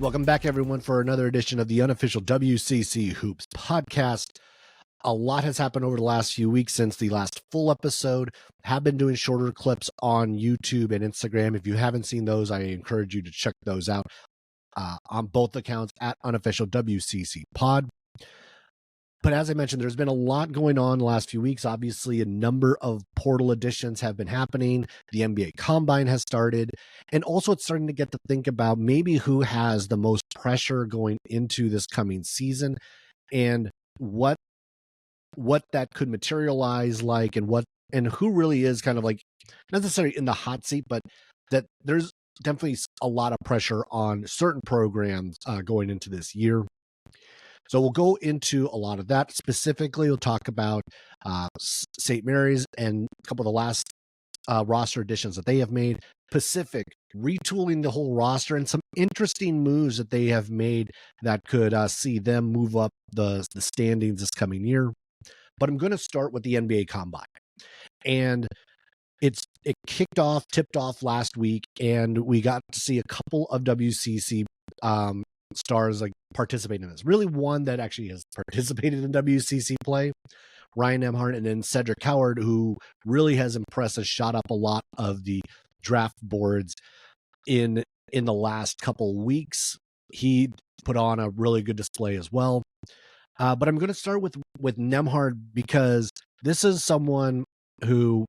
Welcome back, everyone, for another edition of the unofficial WCC Hoops podcast. A lot has happened over the last few weeks since the last full episode. Have been doing shorter clips on YouTube and Instagram. If you haven't seen those, I encourage you to check those out on both accounts at unofficial WCC pod. But as I mentioned, there's been a lot going on the last few weeks. Obviously, a number of portal additions have been happening. The NBA Combine has started. And also it's starting to get to think about maybe who has the most pressure going into this coming season and what that could materialize like and who really is kind of like not necessarily in the hot seat, but that there's definitely a lot of pressure on certain programs going into this year. So we'll go into a lot of that. Specifically, we'll talk about St. Mary's and a couple of the last roster additions that they have made. Pacific, retooling the whole roster, and some interesting moves that they have made that could see them move up the standings this coming year. But I'm going to start with the NBA Combine. And it tipped off last week, and we got to see a couple of WCC stars like participate in this. Really one that actually has participated in WCC play, Ryan Nembhard, and then Cedric Howard, who really has impressed and shot up a lot of the draft boards in the last couple weeks. He put on a really good display as well. But I'm going to start with Nembhard because this is someone who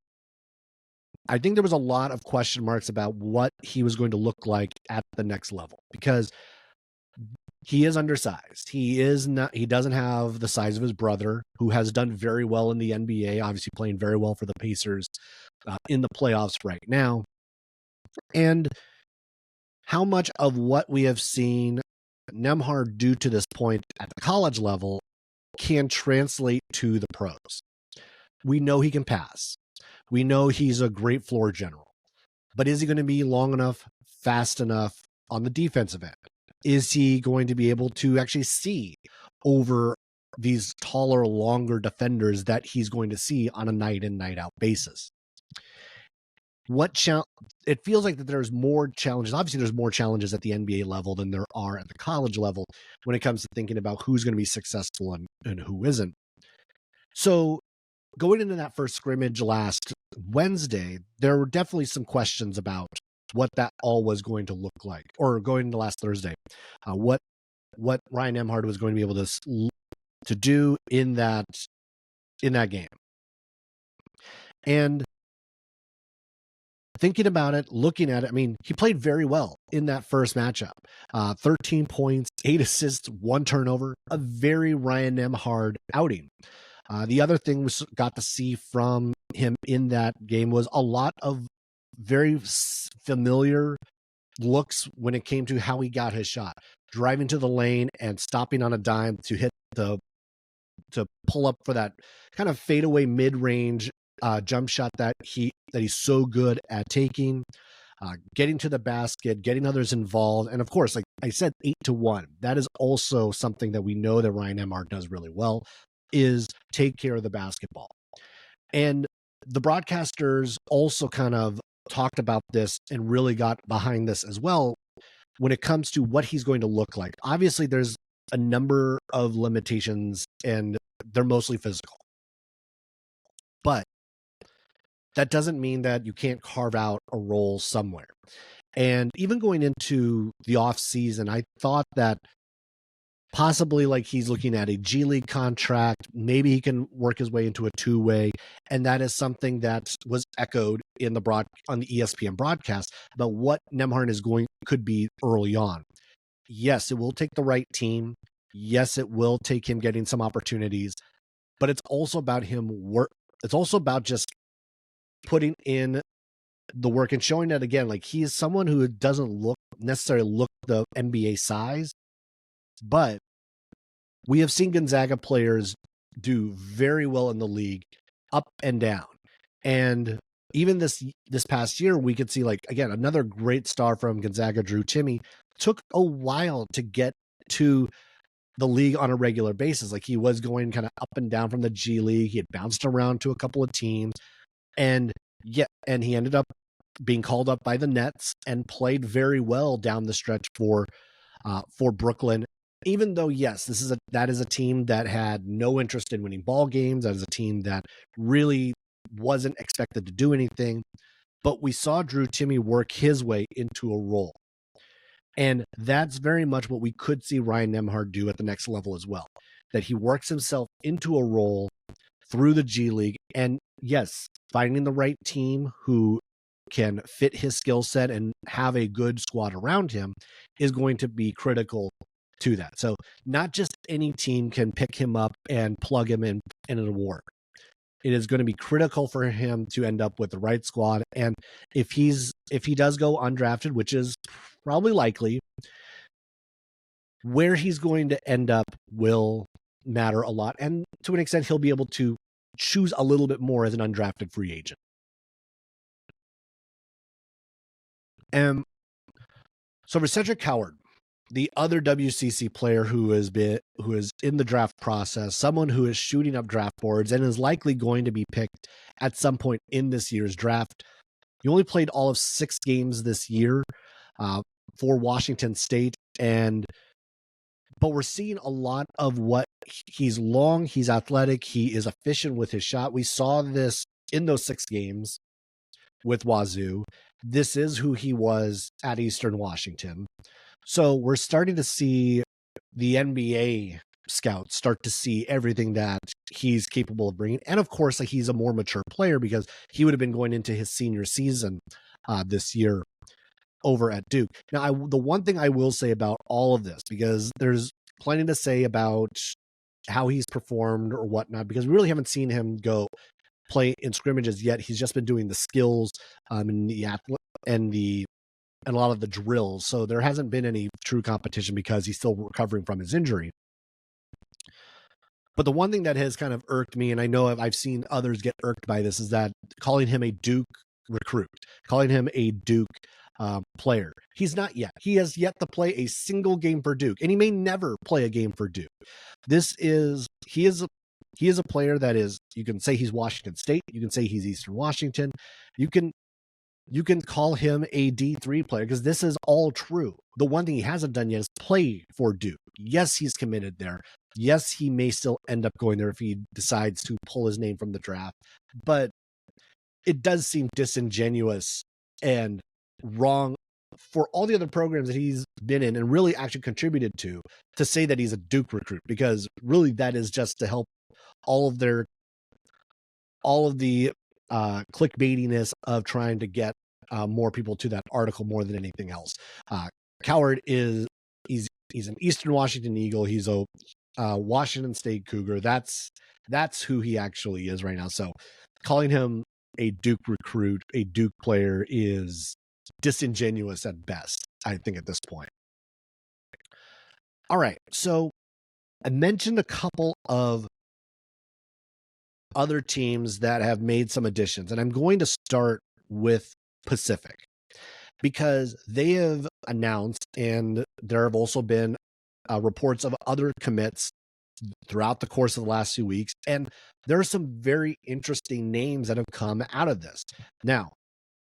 I think there was a lot of question marks about what he was going to look like at the next level, because he is undersized. He doesn't have the size of his brother, who has done very well in the NBA, obviously playing very well for the Pacers in the playoffs right now. And how much of what we have seen Nembhard do to this point at the college level can translate to the pros. We know he can pass. We know he's a great floor general. But is he going to be long enough, fast enough on the defensive end? Is he going to be able to actually see over these taller, longer defenders that he's going to see on a night in, night out basis? It feels like that there's more challenges. Obviously, there's more challenges at the NBA level than there are at the college level when it comes to thinking about who's going to be successful and who isn't. So going into that first scrimmage last Wednesday, there were definitely some questions about what that all was going to look like, or going into last Thursday, what Ryan Nembhard was going to be able to do in that game. And thinking about it, looking at it, I mean, he played very well in that first matchup. 13 points, 8 assists, 1 turnover, a very Ryan Nembhard outing. The other thing we got to see from him in that game was a lot of very familiar looks when it came to how he got his shot, driving to the lane and stopping on a dime to pull up for that kind of fadeaway mid-range jump shot that he's so good at taking, getting to the basket, getting others involved. And of course, like I said, 8-1, that is also something that we know that Ryan Nembhard does really well, is take care of the basketball. And the broadcasters also kind of talked about this and really got behind this as well when it comes to what he's going to look like. Obviously, there's a number of limitations, and they're mostly physical. But that doesn't mean that you can't carve out a role somewhere. And even going into the off season, I thought that possibly like he's looking at a G League contract. Maybe he can work his way into a two-way. And that is something that was echoed on the ESPN broadcast about what Nembhard could be early on. Yes, it will take the right team. Yes, it will take him getting some opportunities, but it's also about him It's also about just putting in the work and showing that, again, like he is someone who doesn't necessarily look the NBA size, but we have seen Gonzaga players do very well in the league up and down. And even this past year, we could see, like, again, another great star from Gonzaga, Drew Timme, took a while to get to the league on a regular basis. Like, he was going kind of up and down from the G League. He had bounced around to a couple of teams, and he ended up being called up by the Nets and played very well down the stretch for for Brooklyn. Even though, yes, that is a team that had no interest in winning ball games. That is a team that really wasn't expected to do anything. But we saw Drew Timme work his way into a role. And that's very much what we could see Ryan Nembhard do at the next level as well. That he works himself into a role through the G League. And yes, finding the right team who can fit his skill set and have a good squad around him is going to be critical to that. So not just any team can pick him up and plug him in and it'll work. It is going to be critical for him to end up with the right squad. And if he does go undrafted, which is probably likely, where he's going to end up will matter a lot. And to an extent, he'll be able to choose a little bit more as an undrafted free agent. And so for Cedric Coward, the other WCC player who is in the draft process, someone who is shooting up draft boards and is likely going to be picked at some point in this year's draft. He only played all of 6 games this year for Washington State, but we're seeing a lot of what he's long, he's athletic, he is efficient with his shot. We saw this in those 6 games with Wazoo. This is who he was at Eastern Washington. So we're starting to see the NBA scouts start to see everything that he's capable of bringing. And of course, like, he's a more mature player because he would have been going into his senior season this year over at Duke. Now, the one thing I will say about all of this, because there's plenty to say about how he's performed or whatnot, because we really haven't seen him go play in scrimmages yet. He's just been doing the skills and a lot of the drills. So there hasn't been any true competition because he's still recovering from his injury. But the one thing that has kind of irked me, and I know I've seen others get irked by this, is that calling him a Duke recruit, calling him a Duke player. He's not yet. He has yet to play a single game for Duke, and he may never play a game for Duke. He is a player that is, you can say he's Washington State, you can say he's Eastern Washington, you can call him a D3 player, because this is all true. The one thing he hasn't done yet is play for Duke. Yes, he's committed there. Yes, he may still end up going there if he decides to pull his name from the draft. But it does seem disingenuous and wrong for all the other programs that he's been in and really actually contributed to say that he's a Duke recruit, because really that is just to help all of the clickbaitiness of trying to get more people to that article more than anything else. Coward he's an Eastern Washington Eagle. He's a Washington State Cougar. That's who he actually is right now. So calling him a Duke recruit, a Duke player, is disingenuous at best, I think, at this point. All right. So I mentioned a couple of other teams that have made some additions, and I'm going to start with Pacific, because they have announced, and there have also been reports of other commits throughout the course of the last few weeks, and there are some very interesting names that have come out of this. Now,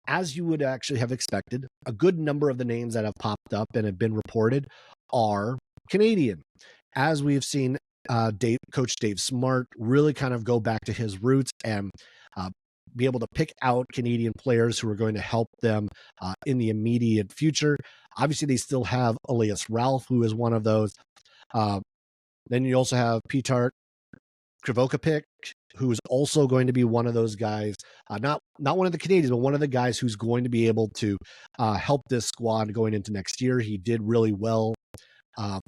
as you would actually have expected, a good number of the names that have popped up and have been reported are Canadian. As we've seen Coach Dave Smart really kind of go back to his roots and be able to pick out Canadian players who are going to help them in the immediate future. Obviously, they still have Elias Ralph, who is one of those. Then you also have Petar Krivokapik, who is also going to be one of those guys, not one of the Canadians, but one of the guys who's going to be able to help this squad going into next year. He did really well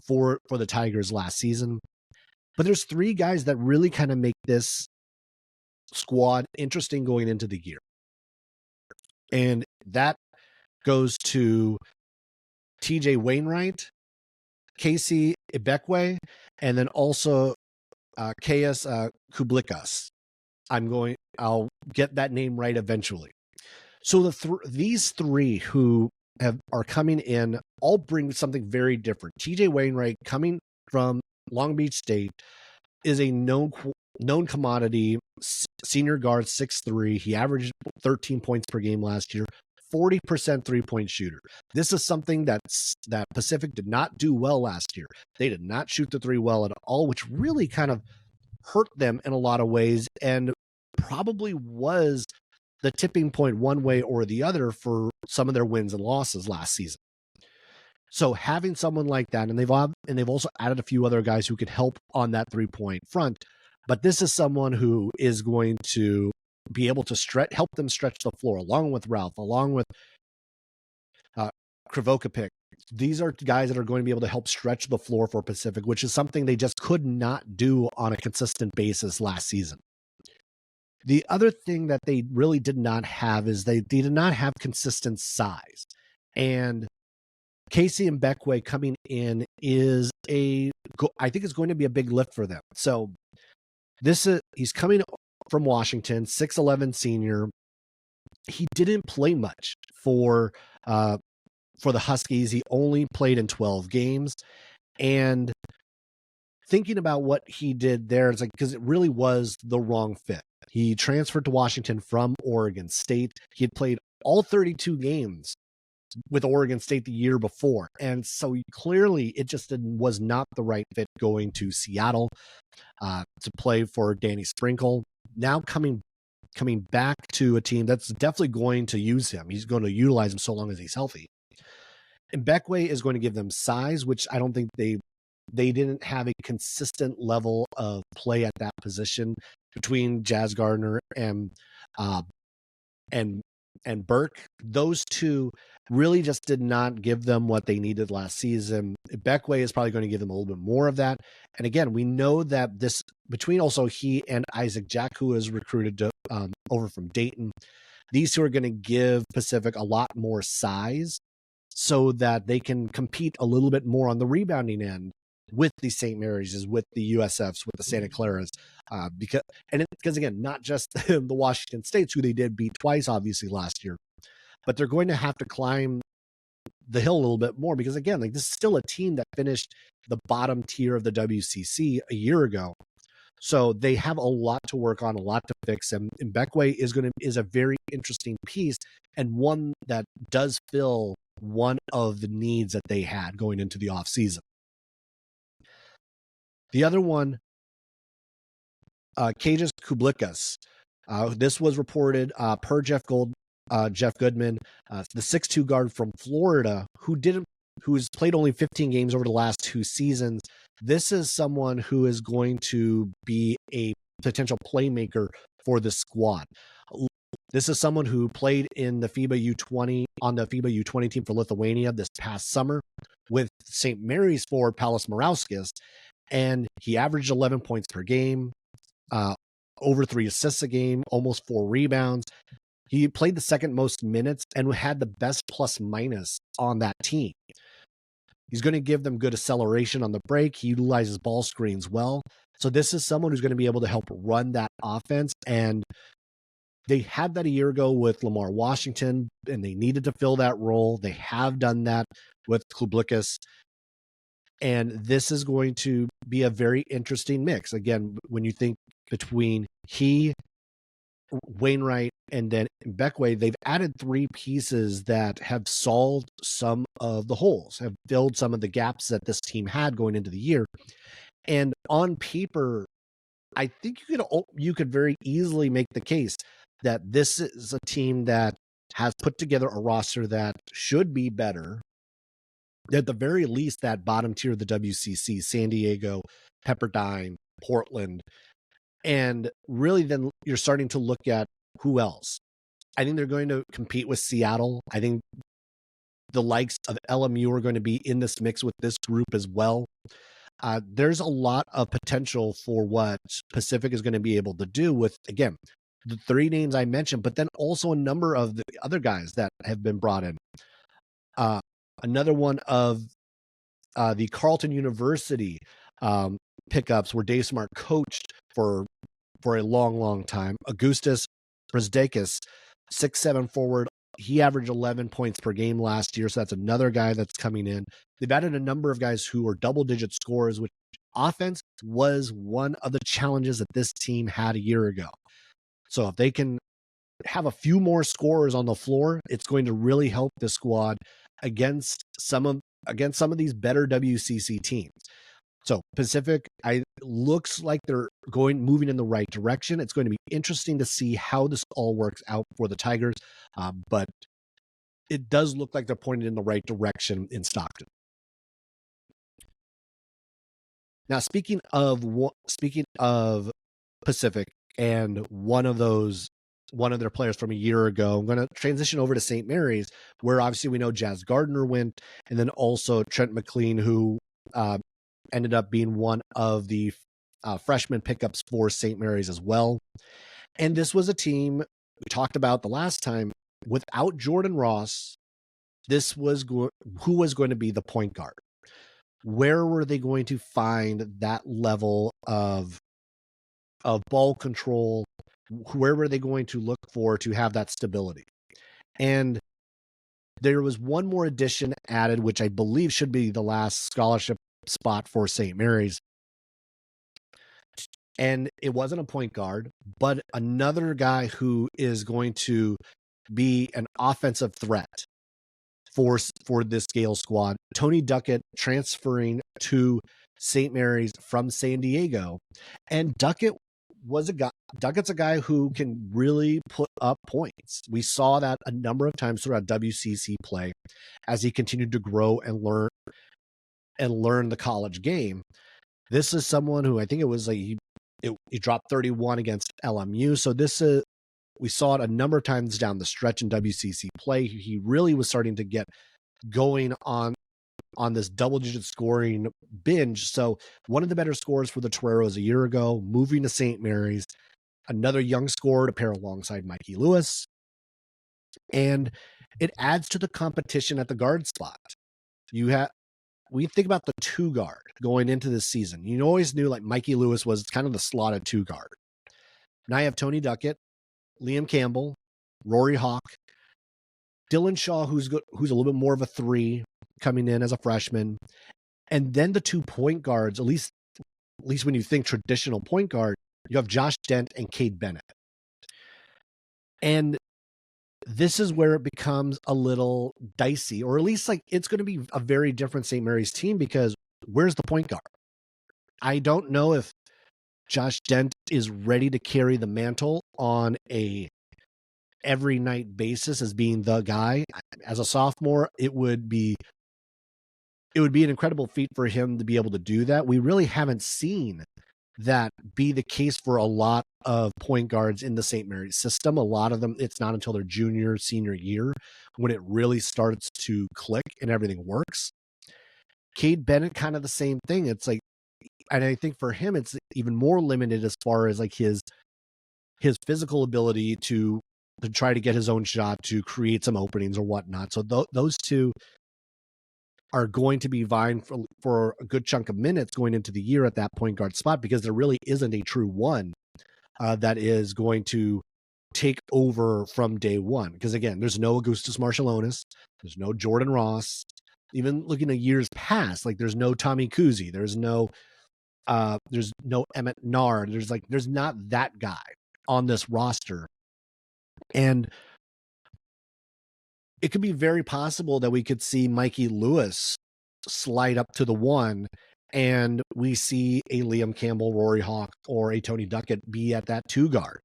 for the Tigers last season. But there's 3 guys that really kind of make this squad interesting going into the year. And that goes to TJ Wainwright, Casey Ibekwe, and then also Kaius Kublikas. I'll get that name right eventually. So these 3 who are coming in all bring something very different. TJ Wainwright, coming from Long Beach State, is a known commodity, senior guard, 6'3". He averaged 13 points per game last year, 40% three-point shooter. This is something that Pacific did not do well last year. They did not shoot the three well at all, which really kind of hurt them in a lot of ways and probably was the tipping point one way or the other for some of their wins and losses last season. So having someone like that, and they've also added a few other guys who could help on that 3-point front, but this is someone who is going to be able to help them stretch the floor, along with Ralph, along with Krivokapik. These are guys that are going to be able to help stretch the floor for Pacific, which is something they just could not do on a consistent basis last season. The other thing that they really did not have is they did not have consistent size. And Casey and Beckway coming in I think it's going to be a big lift for them. So he's coming from Washington, 6'11" senior. He didn't play much for the Huskies. He only played in 12 games. And thinking about what he did there, it's like, because it really was the wrong fit. He transferred to Washington from Oregon State. He had played all 32 games with Oregon State the year before. And so clearly it just was not the right fit going to Seattle to play for Danny Sprinkle. Now coming back to a team that's definitely going to use him. He's going to utilize him so long as he's healthy. And Beckway is going to give them size, which I don't think they didn't have a consistent level of play at that position between Jazz Gardner and Burke. Those two really just did not give them what they needed last season. Beckway is probably going to give them a little bit more of that. And again, we know that this between also he and Isaac Jack, who is recruited to, over from Dayton, these two are going to give Pacific a lot more size so that they can compete a little bit more on the rebounding end with the St. Mary's, with the USFs, with the Santa Claras, because again, not just the Washington States, who they did beat twice, obviously last year, but they're going to have to climb the hill a little bit more because again, like this is still a team that finished the bottom tier of the WCC a year ago, so they have a lot to work on, a lot to fix, and Beckway is a very interesting piece and one that does fill one of the needs that they had going into the offseason. The other one, Kajas Kublikas. This was reported per Jeff Goodman, the 6'2" guard from Florida, who's played only 15 games over the last 2 seasons. This is someone who is going to be a potential playmaker for the squad. This is someone who played in the FIBA U20 on the FIBA U20 team for Lithuania this past summer with St. Mary's forward Palis Morauskas. And he averaged 11 points per game, over 3 assists a game, almost 4 rebounds. He played the second most minutes and had the best plus minus on that team. He's going to give them good acceleration on the break. He utilizes ball screens well. So this is someone who's going to be able to help run that offense. And they had that a year ago with Lamar Washington, and they needed to fill that role. They have done that with Kublikas. And this is going to be a very interesting mix. Again, when you think between Wainwright, and then Beckway, they've added 3 pieces that have solved some of the holes, have filled some of the gaps that this team had going into the year. And on paper, I think you could very easily make the case that this is a team that has put together a roster that should be better. At the very least, that bottom tier of the WCC, San Diego, Pepperdine, Portland, and really then you're starting to look at who else. I think they're going to compete with Seattle. I think the likes of LMU are going to be in this mix with this group as well. There's a lot of potential for what Pacific is going to be able to do with, again, the 3 names I mentioned, but then also a number of the other guys that have been brought in. Another one of the Carleton University pickups where Dave Smart coached for a long time. Augustus Brzdakis, 6'7" forward. He averaged 11 points per game last year, so that's another guy that's coming in. They've added a number of guys who are double-digit scorers, which offense was one of the challenges that this team had a year ago. So if they can have a few more scorers on the floor, it's going to really help the squad against some of these better WCC teams. So Pacific, looks like they're moving in the right direction. It's going to be interesting to see how this all works out for the Tigers, but it does look like they're pointed in the right direction in Stockton. Now, speaking of Pacific and one of their players from a year ago, I'm going to transition over to St. Mary's, where obviously we know Jazz Gardner went, and then also Trent McLean, who ended up being one of the freshman pickups for St. Mary's as well. And this was a team we talked about the last time. Without Jordan Ross, this was who was going to be the point guard. Where were they going to find that level of ball control? Where were they going to look for to have that stability? And there was one more addition added, which I believe should be the last scholarship spot for St. Mary's. And it wasn't a point guard, but another guy who is going to be an offensive threat for this Gale squad. Tony Duckett transferring to St. Mary's from San Diego. And Duckett's a guy who can really put up points. We saw that a number of times throughout WCC play as he continued to grow and learn the college game. This is someone who I think it was like he dropped 31 against LMU. So we saw it a number of times down the stretch in WCC play. He really was starting to get going on this double-digit scoring binge. So one of the better scorers for the Toreros a year ago, moving to St. Mary's, another young scorer to pair alongside Mikey Lewis. And it adds to the competition at the guard spot. We think about the two guard going into this season. You always knew like Mikey Lewis was kind of the slotted two guard. Now you have Tony Duckett, Liam Campbell, Rory Hawk, Dylan Shaw, who's a little bit more of a three coming in as a freshman. And then the 2 point guards, at least when you think traditional point guard, you have Josh Dent and Cade Bennett. And this is where it becomes a little dicey, or at least like it's going to be a very different St. Mary's team, because where's the point guard? I don't know if Josh Dent is ready to carry the mantle on a every night basis as being the guy. As a sophomore, it would be an incredible feat for him to be able to do that. We really haven't seen that be the case for a lot of point guards in the St. Mary's system. A lot of them, it's not until their junior, senior year when it really starts to click and everything works. Cade Bennett, kind of the same thing. It's like, and I think for him, it's even more limited as far as like his physical ability to try to get his own shot, to create some openings or whatnot. So those two are going to be vying for a good chunk of minutes going into the year at that point guard spot, because there really isn't a true one that is going to take over from day one. Because again, there's no Augustus Marshallonis, there's no Jordan Ross. Even looking at years past, like there's no Tommy Kuzi, there's no Emmett Nard, there's not that guy on this roster. And it could be very possible that we could see Mikey Lewis slide up to the one, and we see a Liam Campbell, Rory Hawk, or a Tony Duckett be at that two guard,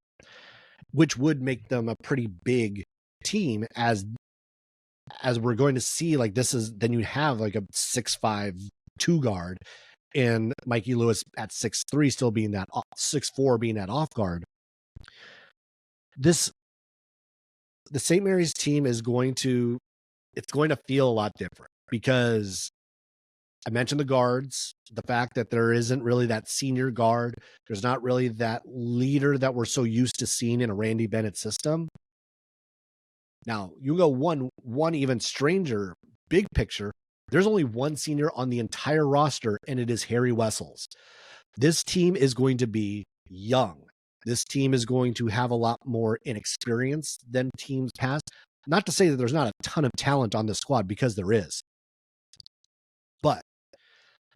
which would make them a pretty big team, as we're going to see. Like then you have like a 6'5" two guard, and Mikey Lewis at 6'3", still being that 6'4", being that off guard. The St. Mary's team is going to feel a lot different, because I mentioned the guards, the fact that there isn't really that senior guard. There's not really that leader that we're so used to seeing in a Randy Bennett system. Now, you go one even stranger, big picture, there's only one senior on the entire roster, and it is Harry Wessels. This team is going to be young. This team is going to have a lot more inexperience than teams past. Not to say that there's not a ton of talent on this squad, because there is. But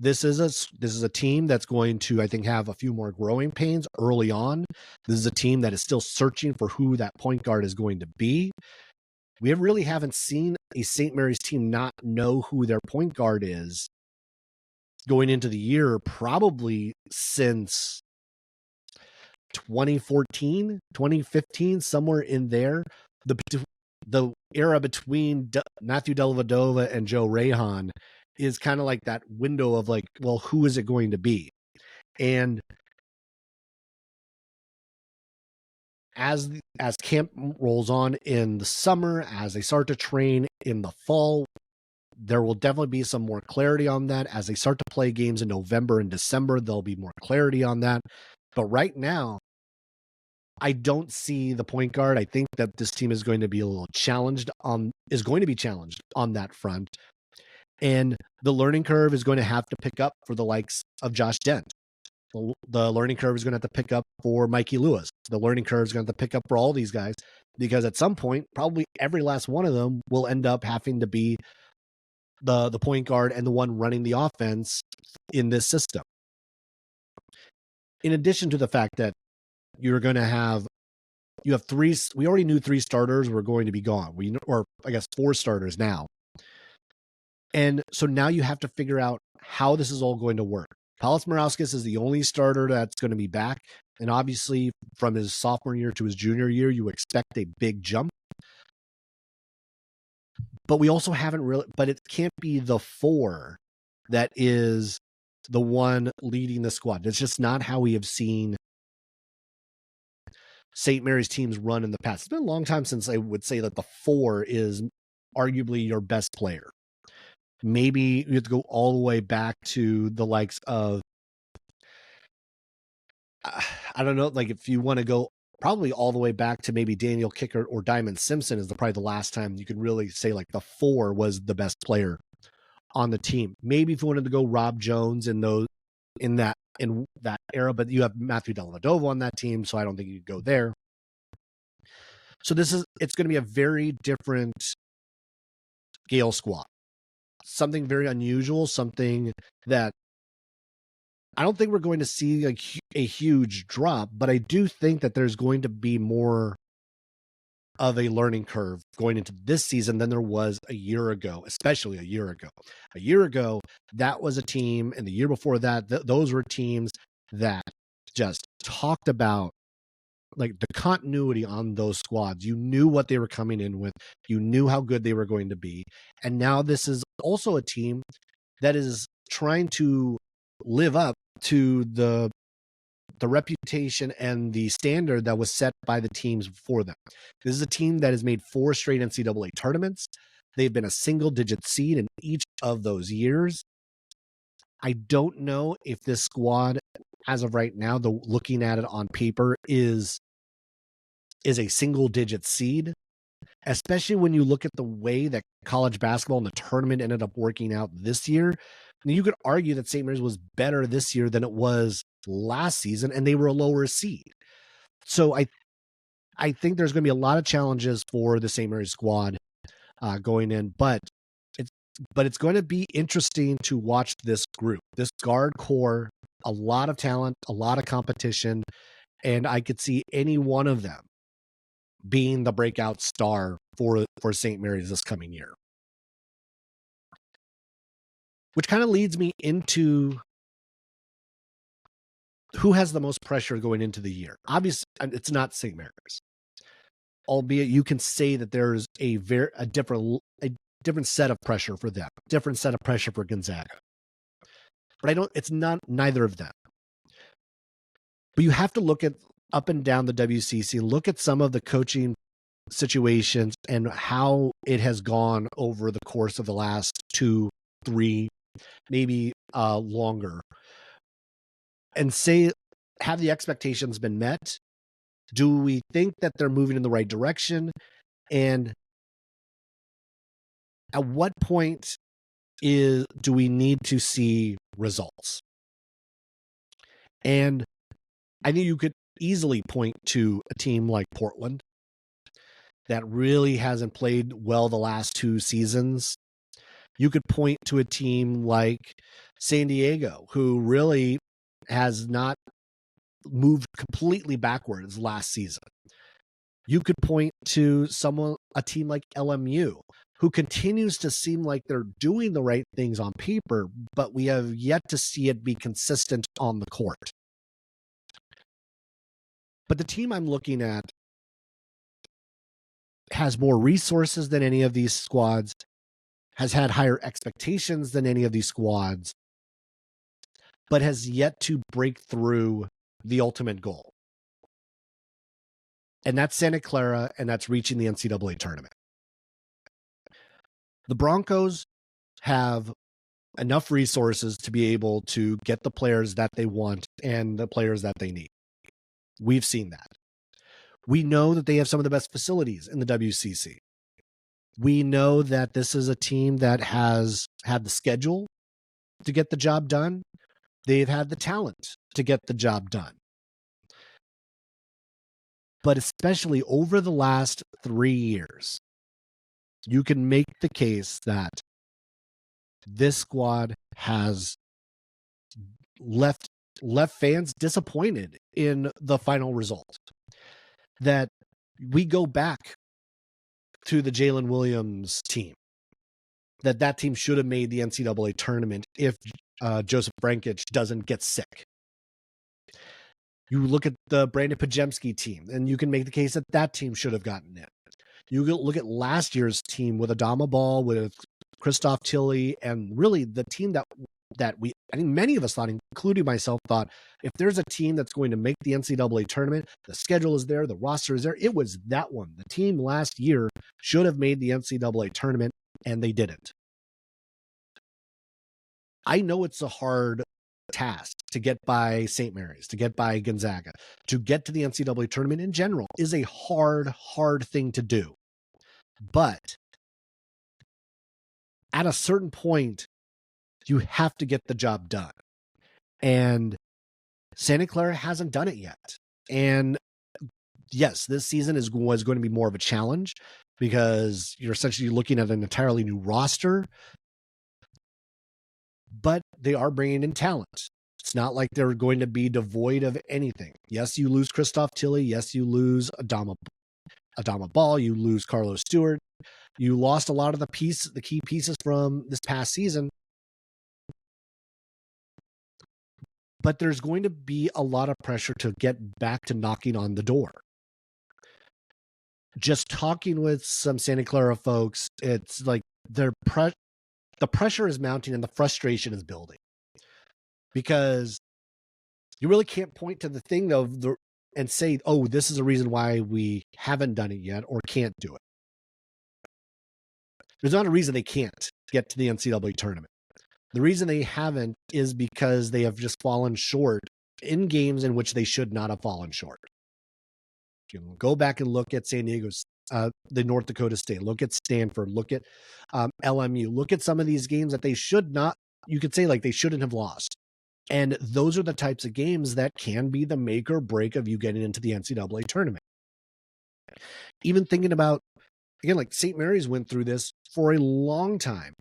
This is a team that's going to, I think, have a few more growing pains early on. This is a team that is still searching for who that point guard is going to be. We really haven't seen a St. Mary's team not know who their point guard is going into the year, probably since 2014, 2015, somewhere in there. The era between Matthew Dellavedova and Joe Rayhan is kind of like that window of like, well, who is it going to be? And as camp rolls on in the summer, as they start to train in the fall, there will definitely be some more clarity on that. As they start to play games in November and December, there'll be more clarity on that. But right now, I don't see the point guard. I think that this team is going to be a little challenged on that front. And the learning curve is going to have to pick up for the likes of Josh Dent. The learning curve is going to have to pick up for Mikey Lewis. The learning curve is going to have to pick up for all these guys, because at some point, probably every last one of them will end up having to be the point guard and the one running the offense in this system. In addition to the fact that you have three, we already knew 3 starters were going to be gone. Or I guess 4 starters now. And so now you have to figure out how this is all going to work. Paulius Morauskas is the only starter that's going to be back. And obviously from his sophomore year to his junior year, you expect a big jump. But we also but it can't be the 4 that is the one leading the squad. It's just not how we have seen St. Mary's teams run in the past. It's been a long time since I would say that the 4 is arguably your best player. Maybe you have to go all the way back to the likes of, I don't know, like if you want to go probably all the way back to maybe Daniel Kicker or Diamond Simpson is probably the last time you could really say like the 4 was the best player on the team. Maybe if you wanted to go Rob Jones in that era, but you have Matthew Dellavedova on that team, so I don't think you could go there. So it's going to be a very different Gale squad. Something very unusual, something that I don't think we're going to see a huge drop, but I do think that there's going to be more of a learning curve going into this season than there was a year ago, especially a year ago. A year ago, that was a team, and the year before that, those were teams that just talked about like the continuity on those squads. You knew what they were coming in with. You knew how good they were going to be. And now this is also a team that is trying to live up to the reputation and the standard that was set by the teams before them. This is a team that has made 4 straight NCAA tournaments. They've been a single-digit seed in each of those years. I don't know if this squad, as of right now, looking at it on paper, is a single-digit seed, especially when you look at the way that college basketball and the tournament ended up working out this year. You could argue that St. Mary's was better this year than it was last season, and they were a lower seed. So I think there's going to be a lot of challenges for the St. Mary's squad going in, but it's going to be interesting to watch this group, this guard core, a lot of talent, a lot of competition, and I could see any one of them being the breakout star for St. Mary's this coming year. Which kind of leads me into who has the most pressure going into the year. Obviously, it's not St. Mary's, albeit you can say that there's a different set of pressure for them, different set of pressure for Gonzaga. But it's not neither of them. But you have to look at up and down the WCC, look at some of the coaching situations and how it has gone over the course of the last 2, 3, maybe longer, and say, have the expectations been met? Do we think that they're moving in the right direction? And at what point do we need to see results? And I think you could easily point to a team like Portland that really hasn't played well the last 2 seasons. You could point to a team like San Diego, who really has not moved completely backwards last season. You could point to a team like LMU, who continues to seem like they're doing the right things on paper, but we have yet to see it be consistent on the court. But the team I'm looking at has more resources than any of these squads, has had higher expectations than any of these squads, but has yet to break through the ultimate goal. And that's Santa Clara, and that's reaching the NCAA tournament. The Broncos have enough resources to be able to get the players that they want and the players that they need. We've seen that. We know that they have some of the best facilities in the WCC. We know that this is a team that has had the schedule to get the job done. They've had the talent to get the job done. But especially over the last 3 years, you can make the case that this squad has left fans disappointed in the final result. That we go back to the Jalen Williams team, that team should have made the NCAA tournament if Joseph Brankich doesn't get sick. You look at the Brandon Pajemski team, and you can make the case that team should have gotten in. You look at last year's team with Adama Ball, with Christoph Tilley, and really the team that I think many of us thought, including myself, thought if there's a team that's going to make the NCAA tournament, the schedule is there, the roster is there, it was that one. The team last year should have made the NCAA tournament, and they didn't. I know it's a hard task to get by St. Mary's, to get by Gonzaga, to get to the NCAA tournament in general is a hard thing to do. But at a certain point, you have to get the job done. And Santa Clara hasn't done it yet. And yes, this season was going to be more of a challenge because you're essentially looking at an entirely new roster. But they are bringing in talent. It's not like they're going to be devoid of anything. Yes, you lose Christoph Tilley. Yes, you lose Adama Ball. You lose Carlos Stewart. You lost a lot of the key pieces from this past season. But there's going to be a lot of pressure to get back to knocking on the door. Just talking with some Santa Clara folks, it's like the pressure is mounting and the frustration is building. Because you really can't point to the thing, though, and say, oh, this is a reason why we haven't done it yet or can't do it. There's not a reason they can't get to the NCAA tournament. The reason they haven't is because they have just fallen short in games in which they should not have fallen short. You know, go back and look at San Diego's, the North Dakota State, look at Stanford, look at LMU, look at some of these games that they should not, you could say like they shouldn't have lost. And those are the types of games that can be the make or break of you getting into the NCAA tournament. Even thinking about, again, like St. Mary's went through this for a long time.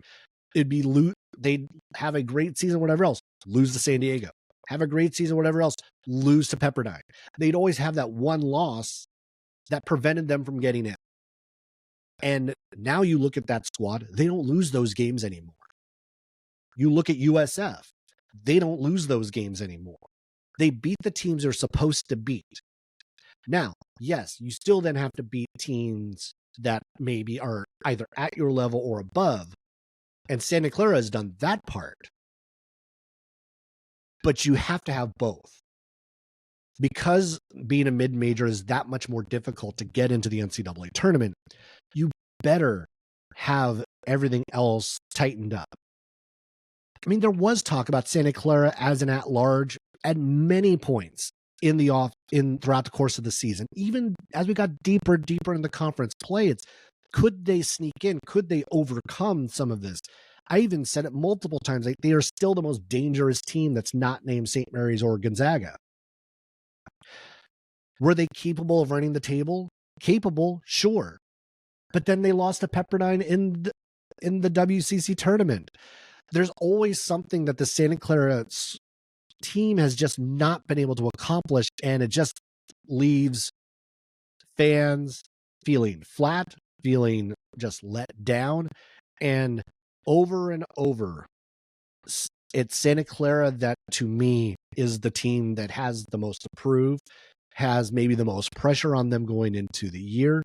They'd have a great season, whatever else, lose to San Diego. Have a great season, whatever else, lose to Pepperdine. They'd always have that one loss that prevented them from getting in. And now you look at that squad, they don't lose those games anymore. You look at USF, they don't lose those games anymore. They beat the teams they're supposed to beat. Now, yes, you still then have to beat teams that maybe are either at your level or above. And Santa Clara has done that part. But you have to have both. Because being a mid-major is that much more difficult to get into the NCAA tournament, you better have everything else tightened up. I mean, there was talk about Santa Clara as an at-large at many points throughout the course of the season. Even as we got deeper in the conference play, could they sneak in? Could they overcome some of this? I even said it multiple times, like they are still the most dangerous team that's not named St. Mary's or Gonzaga. Were they capable of running the table? Capable, sure. But then they lost to Pepperdine in the WCC tournament. There's always something that the Santa Clara team has just not been able to accomplish, and it just leaves fans feeling flat, feeling just let down. And over, it's Santa Clara that, to me, is the team that has the most to prove, has maybe the most pressure on them going into the year,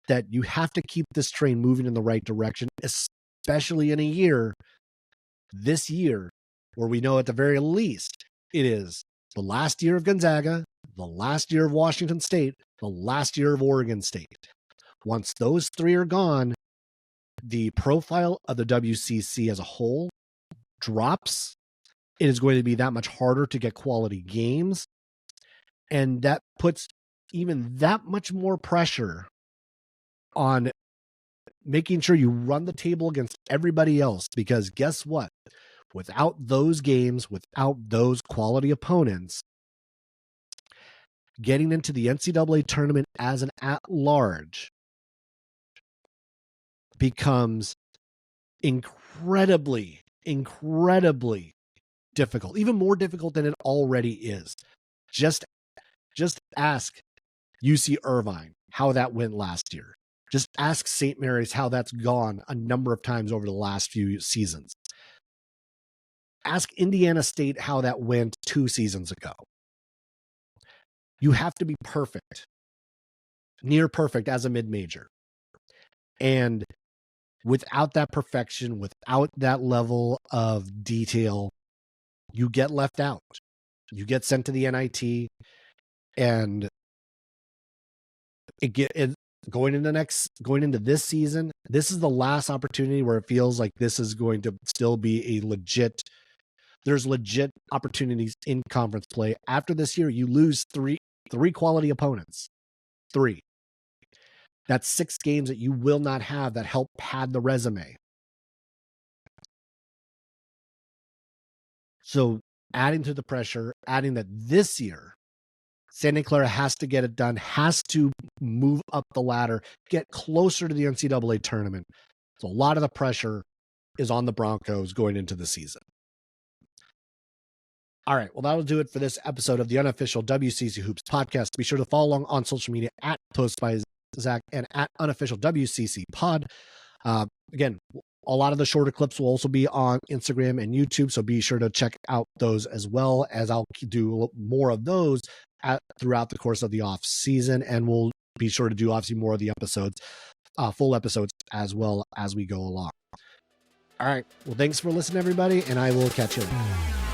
that you have to keep this train moving in the right direction, especially in a year, this year, where we know at the very least it is the last year of Gonzaga, the last year of Washington State, the last year of Oregon State. Once those three are gone, the profile of the WCC as a whole drops. It is going to be that much harder to get quality games, and that puts even that much more pressure on making sure you run the table against everybody else, because guess what? Without those games, without those quality opponents, getting into the NCAA tournament as an at-large becomes incredibly difficult, even more difficult than it already is. Just ask UC Irvine how that went last year. Just ask St. Mary's how that's gone a number of times over the last few seasons. Ask Indiana State how that went 2 seasons ago. You have to be perfect, near perfect as a mid-major. And without that perfection, without that level of detail, you get left out. You get sent to the NIT, and going into this season, this is the last opportunity where it feels like this is going to still be there's legit opportunities in conference play. After this year, you lose three quality opponents. 3. That's 6 games that you will not have that help pad the resume. So adding to the pressure, adding that this year, Santa Clara has to get it done, has to move up the ladder, get closer to the NCAA tournament. So a lot of the pressure is on the Broncos going into the season. All right, well, that'll do it for this episode of the unofficial WCC Hoops podcast. Be sure to follow along on social media at Post by Zach and at unofficial WCC pod. Again, a lot of the shorter clips will also be on Instagram and YouTube, so be sure to check out those as well, as I'll do more of those throughout the course of the off season, and we'll be sure to do obviously more of the episodes, full episodes as well as we go along. All right, well, thanks for listening, everybody, and I will catch you later.